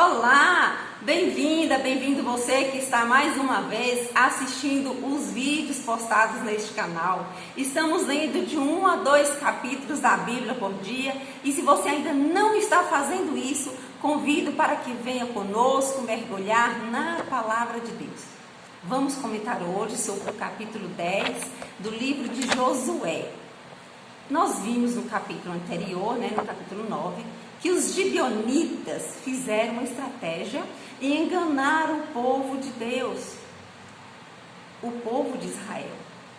Olá, bem-vinda, bem-vindo você que está mais uma vez assistindo os vídeos postados neste canal. Estamos lendo de 1 a 2 capítulos da Bíblia por dia e se você ainda não está fazendo isso, convido para que venha conosco mergulhar na Palavra de Deus. Vamos comentar hoje sobre o capítulo 10 do livro de Josué. Nós vimos no capítulo anterior, no capítulo 9, que os gibeonitas fizeram uma estratégia e enganaram o povo de Deus, o povo de Israel,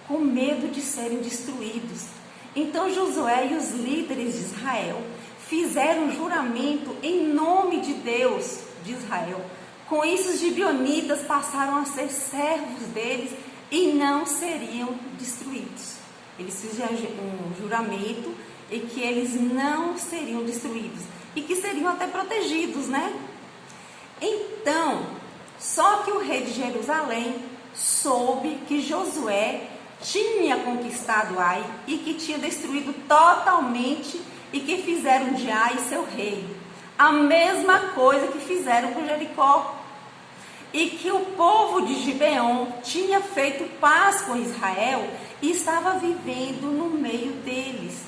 com medo de serem destruídos. Então Josué e os líderes de Israel fizeram um juramento em nome de Deus de Israel. Com isso, os gibeonitas passaram a ser servos deles e não seriam destruídos. Eles fizeram um juramento e que eles não seriam destruídos e que seriam até protegidos, Então, só que o rei de Jerusalém soube que Josué tinha conquistado Ai e que tinha destruído totalmente e que fizeram de Ai seu rei. A mesma coisa que fizeram com Jericó. E que o povo de Gibeon tinha feito paz com Israel e estava vivendo no meio deles.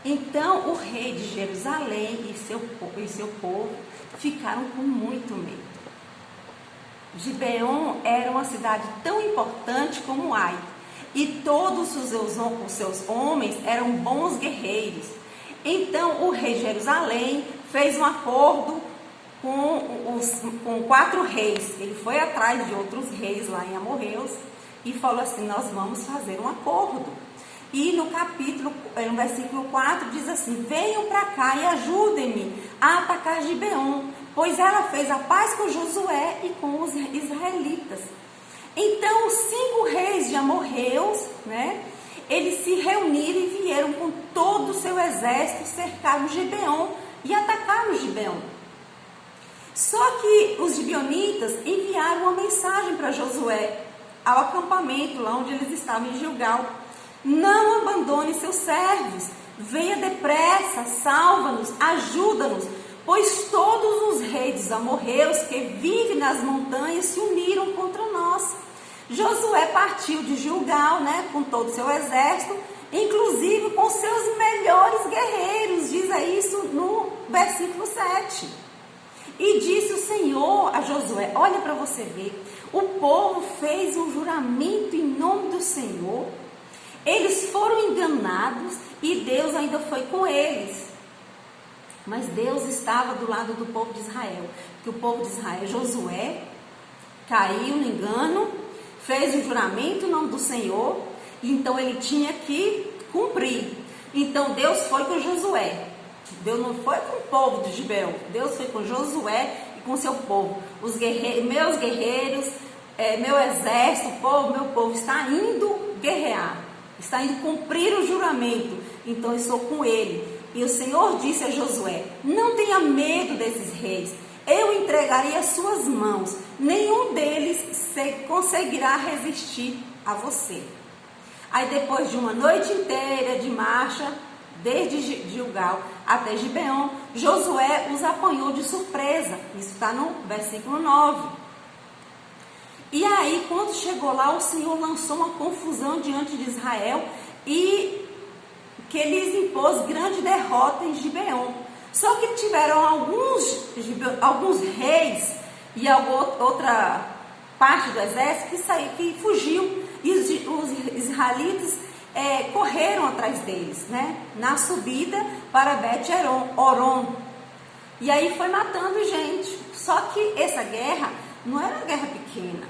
Então o rei de Jerusalém e seu povo ficaram com muito medo. Gibeon era uma cidade tão importante como Ai, e todos os seus homens eram bons guerreiros. Então o rei de Jerusalém fez um acordo com 4 reis. Ele foi atrás de outros reis lá em Amorreus e falou assim: nós vamos fazer um acordo. E no versículo 4 diz assim: venham para cá e ajudem-me a atacar Gibeon, pois ela fez a paz com Josué e com os israelitas. Então os 5 reis de Amorreus, eles se reuniram e vieram com todo o seu exército, cercaram Gibeon e atacaram Gibeon. Só que os gibeonitas enviaram uma mensagem para Josué ao acampamento lá onde eles estavam em Gilgal: não abandone seus servos, venha depressa, salva-nos, ajuda-nos, pois todos os reis dos amorreus que vivem nas montanhas se uniram contra nós. Josué partiu de Gilgal, com todo o seu exército, inclusive com seus melhores guerreiros, diz isso no versículo 7. E disse o Senhor a Josué: olha para você ver, o povo fez um juramento em nome do Senhor, eles foram enganados e Deus ainda foi com eles. Mas Deus estava do lado do povo de Israel, porque o povo de Israel, Josué, caiu no engano, fez um juramento em nome do Senhor, então ele tinha que cumprir. Então Deus foi com Josué. Deus não foi com o povo de Gibeon, Deus foi com Josué e com seu povo. Os meus guerreiros, meu exército, meu povo está indo guerrear, está indo cumprir o juramento, então eu estou com ele. E o Senhor disse a Josué: não tenha medo desses reis, eu entregarei as suas mãos, nenhum deles conseguirá resistir a você. Aí depois de uma noite inteira de marcha, desde Gilgal até Gibeon, Josué os apanhou de surpresa. Isso está no versículo 9. E aí, quando chegou lá, o Senhor lançou uma confusão diante de Israel e que lhes impôs grande derrota em Gibeon. Só que tiveram alguns reis e outra parte do exército que fugiu, e os israelitas correram atrás deles, na subida para Bet-Horon. E aí foi matando gente. Só que essa guerra não era uma guerra pequena,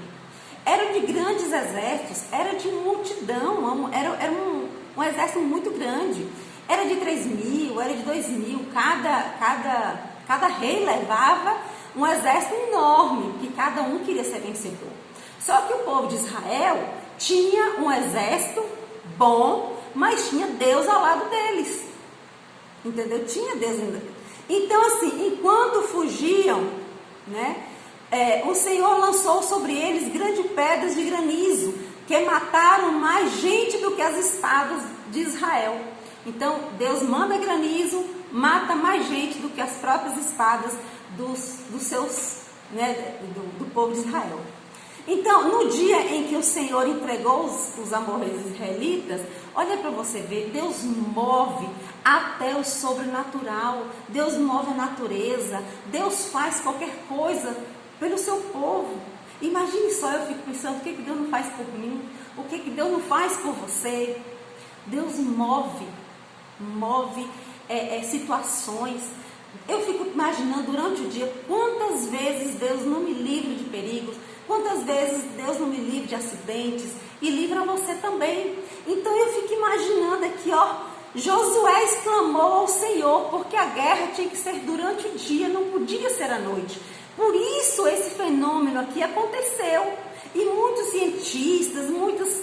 era de grandes exércitos, era de multidão, era um exército muito grande. Era de 3.000, era de 2.000, cada rei levava um exército enorme, que cada um queria ser vencedor. Só que o povo de Israel tinha um exército bom, mas tinha Deus ao lado deles, entendeu? Tinha Deus ainda. Então assim, enquanto fugiam, o Senhor lançou sobre eles grandes pedras de granizo, que mataram mais gente do que as espadas de Israel. Então Deus manda granizo, mata mais gente do que as próprias espadas dos seus, né, do povo de Israel. Então, no dia em que o Senhor entregou os amorreus israelitas, olha para você ver, Deus move até o sobrenatural, Deus move a natureza, Deus faz qualquer coisa pelo seu povo. Imagine só, eu fico pensando, o que Deus não faz por mim? O que Deus não faz por você? Deus move situações. Eu fico imaginando durante o dia, quantas vezes Deus não me livra de perigos, quantas vezes Deus não me livra de acidentes, e livra você também. Então eu fico imaginando aqui, Josué exclamou ao Senhor, porque a guerra tinha que ser durante o dia, não podia ser à noite. Por isso esse fenômeno aqui aconteceu. E muitos cientistas, muitos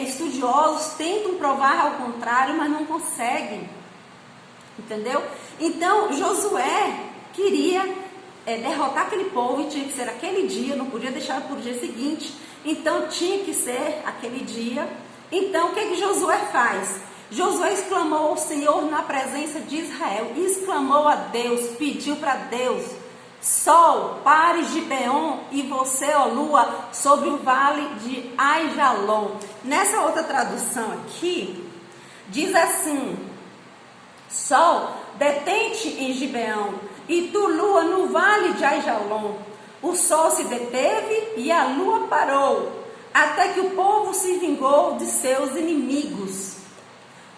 estudiosos tentam provar ao contrário, mas não conseguem. Entendeu? Então Josué queria derrotar aquele povo, e tinha que ser aquele dia, não podia deixar para o dia seguinte. Então tinha que ser aquele dia. Então o que Josué faz? Josué exclamou ao Senhor na presença de Israel, exclamou a Deus, pediu para Deus: Sol, pare Gibeon, e você, ó lua, sobre o vale de Aijalon. Nessa outra tradução aqui, diz assim: Sol, detente em Gibeão, e tu, lua, no vale de Aijalon. O sol se deteve e a lua parou, até que o povo se vingou de seus inimigos.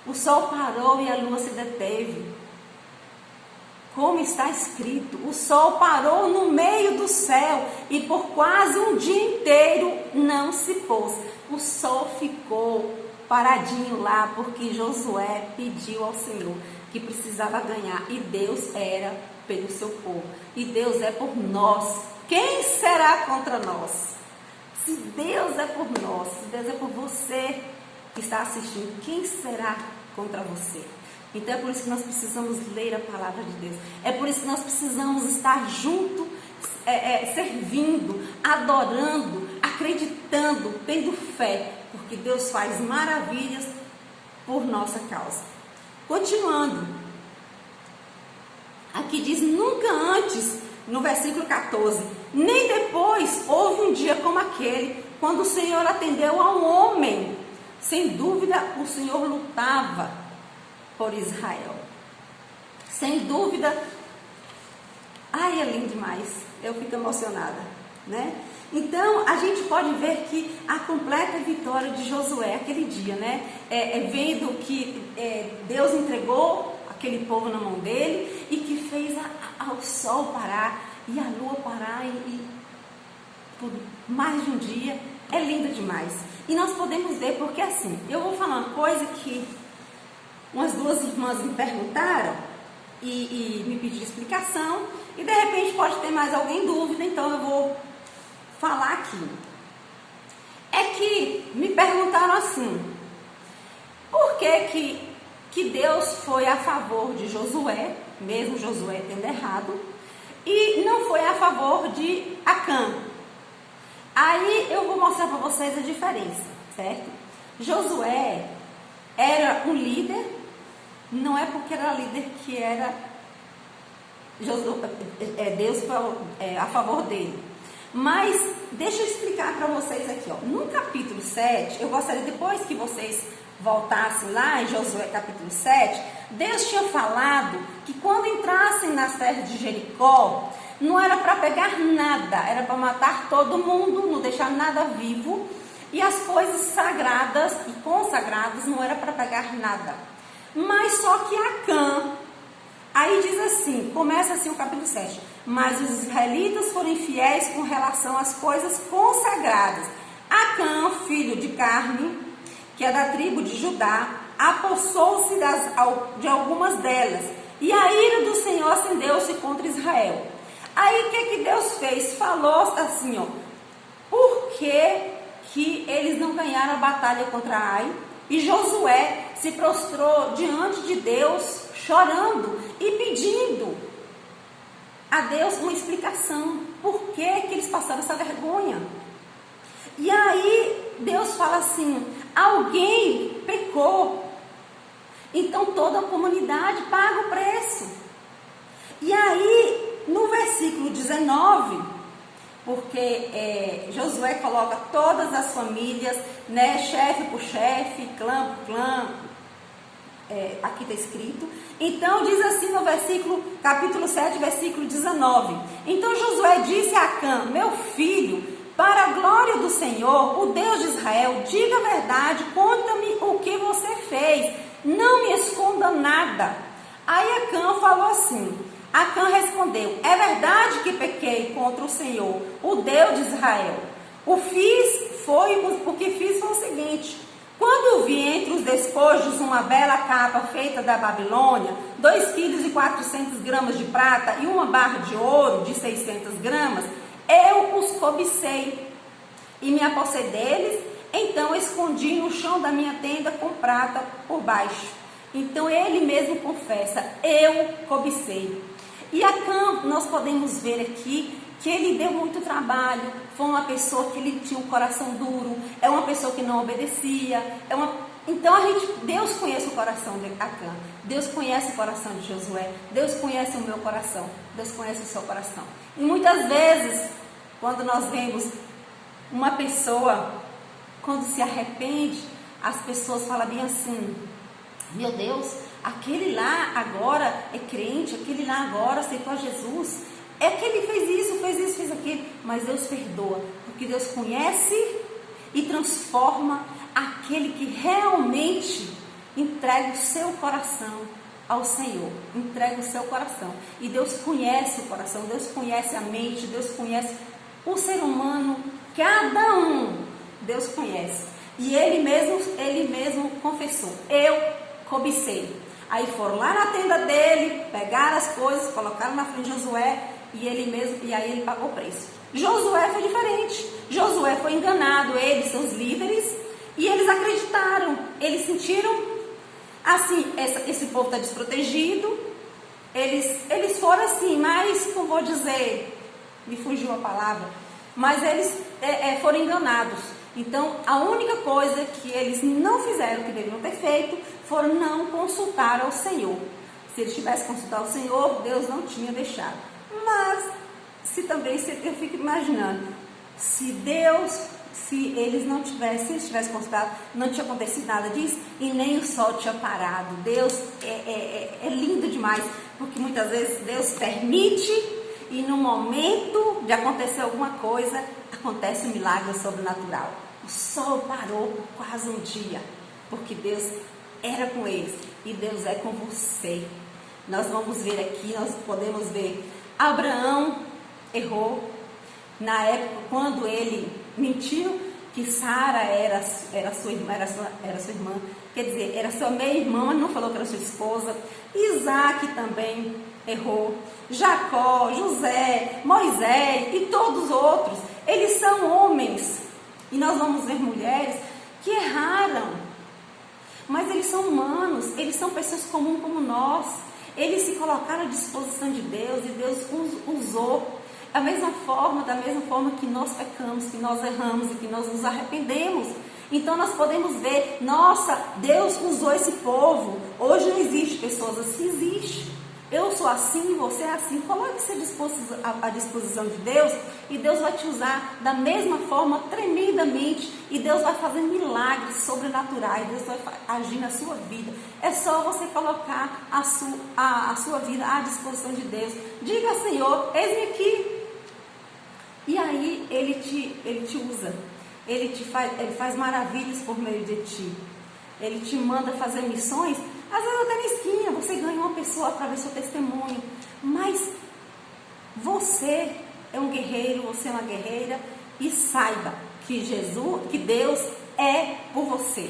O sol parou e a lua se deteve. Como está escrito, o sol parou no meio do céu e por quase um dia inteiro não se pôs. O sol ficou paradinho lá porque Josué pediu ao Senhor que precisava ganhar, e Deus era pelo seu povo, e Deus é por nós. Quem será contra nós? Se Deus é por nós, se Deus é por você que está assistindo, quem será contra você? Então é por isso que nós precisamos ler a palavra de Deus, é por isso que nós precisamos estar junto, servindo, adorando, acreditando, tendo fé, porque Deus faz maravilhas por nossa causa. Continuando, aqui diz: nunca antes, no versículo 14, nem depois houve um dia como aquele, quando o Senhor atendeu a um homem. Sem dúvida o Senhor lutava por Israel. Sem dúvida. Ai, é lindo demais. Eu fico emocionada, né? Então, a gente pode ver que a completa vitória de Josué aquele dia, né? Vendo que Deus entregou aquele povo na mão dele e que fez ao sol parar e a lua parar e por mais de um dia. É lindo demais. E nós podemos ver, porque assim, eu vou falar uma coisa que umas duas irmãs me perguntaram e me pediram explicação, e de repente pode ter mais alguém em dúvida, então eu vou falar aqui. É que me perguntaram assim: por que Deus foi a favor de Josué, mesmo Josué tendo errado, e não foi a favor de Acã? Aí eu vou mostrar para vocês a diferença, certo? Josué era um líder, não é porque era líder que era Deus foi a favor dele. Mas deixa eu explicar para vocês aqui, no capítulo 7, eu gostaria depois que vocês voltassem lá em Josué capítulo 7, Deus tinha falado que quando entrassem nas terras de Jericó, não era para pegar nada, era para matar todo mundo, não deixar nada vivo, e as coisas sagradas e consagradas não era para pegar nada. Mas só que Acã, aí diz assim, começa assim o capítulo 7, mas os israelitas foram infiéis com relação às coisas consagradas. Acã, filho de Carme, que é da tribo de Judá, apossou-se de algumas delas, e a ira do Senhor acendeu-se contra Israel. Aí o que Deus fez? Falou assim, por que eles não ganharam a batalha contra Ai? E Josué se prostrou diante de Deus, chorando e pedindo a Deus uma explicação. Por que eles passaram essa vergonha? E aí Deus fala assim: alguém pecou, então toda a comunidade paga o preço. E aí, no versículo 19, porque Josué coloca todas as famílias, né, chefe por chefe, clã por clã, aqui está escrito. Então diz assim no capítulo 7, versículo 19: Então Josué disse a Acã: Meu filho, para a glória do Senhor, o Deus de Israel, diga a verdade, conta-me o que você fez, não me esconda nada. Aí Acã falou assim, Acã respondeu: É verdade que pequei contra o Senhor, o Deus de Israel. O que fiz foi o seguinte: quando vi entre os despojos uma bela capa feita da Babilônia, 2,4 kg de prata e uma barra de ouro de 600 gramas, eu os cobicei e me apossei deles, então escondi no chão da minha tenda com prata por baixo. Então ele mesmo confessa: eu cobicei. E Acã, nós podemos ver aqui que ele deu muito trabalho, foi uma pessoa que ele tinha um coração duro, é uma pessoa que não obedecia, então Deus conhece o coração de Acã, Deus conhece o coração de Josué, Deus conhece o meu coração, Deus conhece o seu coração. E muitas vezes, quando nós vemos uma pessoa, quando se arrepende, as pessoas falam bem assim: meu Deus, aquele lá agora é crente, aquele lá agora aceitou a Jesus, é que ele fez aquilo, mas Deus perdoa, porque Deus conhece e transforma aquele que realmente entrega o seu coração ao Senhor, entrega o seu coração. E Deus conhece o coração, Deus conhece a mente, Deus conhece o ser humano, cada um, Deus conhece. E ele mesmo confessou: eu cobicei. Aí foram lá na tenda dele, pegaram as coisas, colocaram na frente de Josué, e aí ele pagou o preço. Josué foi diferente. Josué foi enganado, ele e seus líderes, e eles acreditaram, eles sentiram assim, esse povo está desprotegido, eles foram assim, mas como vou dizer, me fugiu a palavra, mas eles foram enganados. Então a única coisa que eles não fizeram, que deveriam ter feito, foram não consultar ao Senhor. Se eles tivessem consultado ao Senhor, Deus não tinha deixado. Mas eu fico imaginando, se eles tivessem consultado, não tinha acontecido nada disso, e nem o sol tinha parado. Deus é lindo demais, porque muitas vezes Deus permite, e no momento de acontecer alguma coisa, acontece um milagre sobrenatural. O sol parou por quase um dia, porque Deus era com eles, e Deus é com você. Nós vamos ver aqui, nós podemos ver, Abraão errou na época quando ele mentiu que Sara era sua irmã, quer dizer, era sua meia-irmã, mas não falou que era sua esposa. Isaac também errou, Jacó, José, Moisés e todos os outros, eles são homens, e nós vamos ver mulheres que erraram, mas eles são humanos, eles são pessoas comuns como nós. Eles se colocaram à disposição de Deus, e Deus os usou da mesma forma que nós pecamos, que nós erramos e que nós nos arrependemos. Então nós podemos ver, nossa, Deus usou esse povo. Hoje não existe pessoas assim, existe. Eu sou assim, você é assim. Coloque-se à disposição de Deus, e Deus vai te usar da mesma forma, tremendamente, e Deus vai fazer milagres sobrenaturais, Deus vai agir na sua vida. É só você colocar a sua vida à disposição de Deus. Diga: Senhor, eis-me aqui. E aí Ele te usa, Ele faz maravilhas por meio de ti. Ele te manda fazer missões, às vezes até na esquina, você ganha uma pessoa através do seu testemunho, mas você é um guerreiro, você é uma guerreira, e saiba que Deus é por você.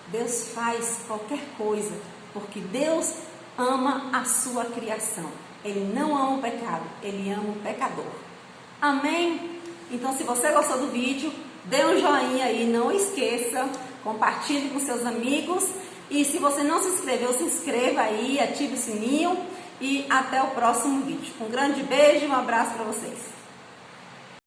Deus faz qualquer coisa, porque Deus ama a sua criação. Ele não ama o pecado, Ele ama o pecador. Amém? Então, se você gostou do vídeo, dê um joinha aí, não esqueça, compartilhe com seus amigos, e se você não se inscreveu, se inscreva aí, ative o sininho, e até o próximo vídeo. Um grande beijo e um abraço para vocês.